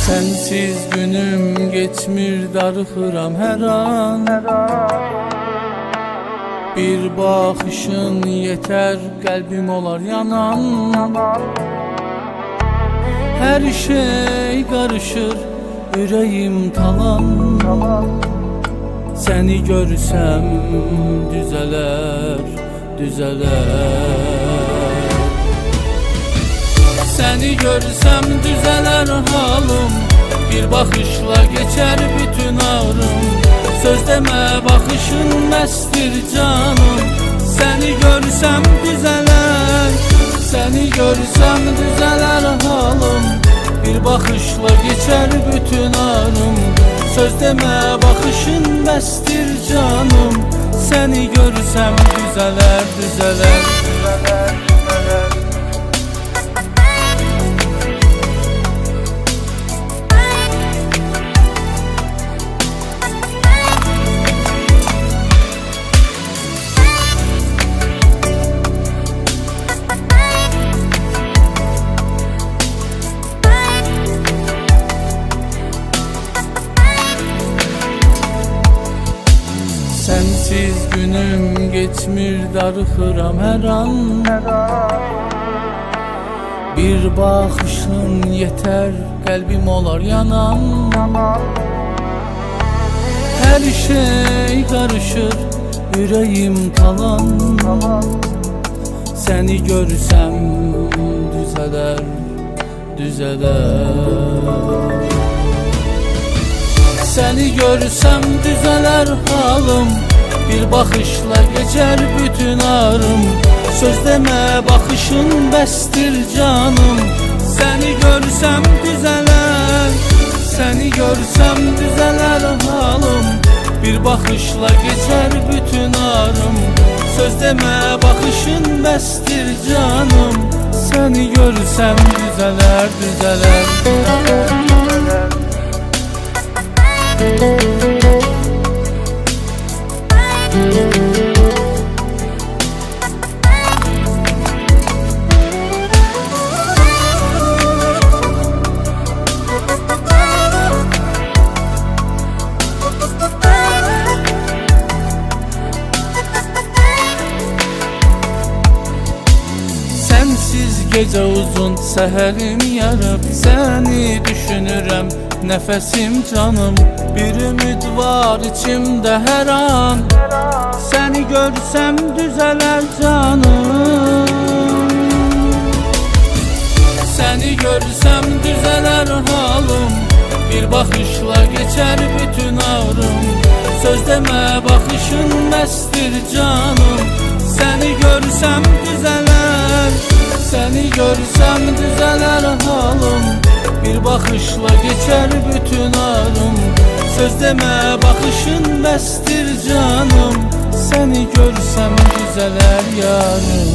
Sensiz günüm geçmir, darıxıram hər an. Bir baxışın yeter, qəlbim olar yanan. Hər şey qarışır, ürəyim talan. Səni görsəm düzələr, düzələr. Səni görsəm düzələr halım, bir baxışla geçer bütün ağrım. Söz demə baxışın məstir canım. Səni görsəm düzələr, səni görsəm düzələr halım. Bir baxışla geçer bütün ağrım. Söz demə baxışın məstir canım. Səni görsəm düzələr, düzələr, düzələr. Sensiz günüm geçmir, darıxıram hər an. Bir baxışın yeter, qəlbim olar yanan. Hər şey qarışır, ürəyim talan. Səni görsəm düzələr, düzələr. Səni görsəm düzələr halım, bir baxışla geçer bütün ağrım. Söz demə baxışın bəsdir canım. Səni görsəm düzələr, səni görsəm düzələr halım. Bir baxışla geçer bütün ağrım. Söz demə baxışın bəsdir canım. Səni görsəm düzələr, düzələr, düzələr. Sensiz gece uzun, səhərim yarıb. Səni düşünürəm, nəfəsim canım. Bir ümid var içimdə hər an. Səni görsəm düzələr canım. Səni görsəm düzələr halım. Bir baxışla geçer bütün ağrım. Söz demə baxışın məstir canım. Səni görsəm düzələr, səni görsəm düzələr halım. Bir baxışla geçer bütün ağrım. Söz demə baxışın bəstir canım. Səni görsəm düzələr yarım.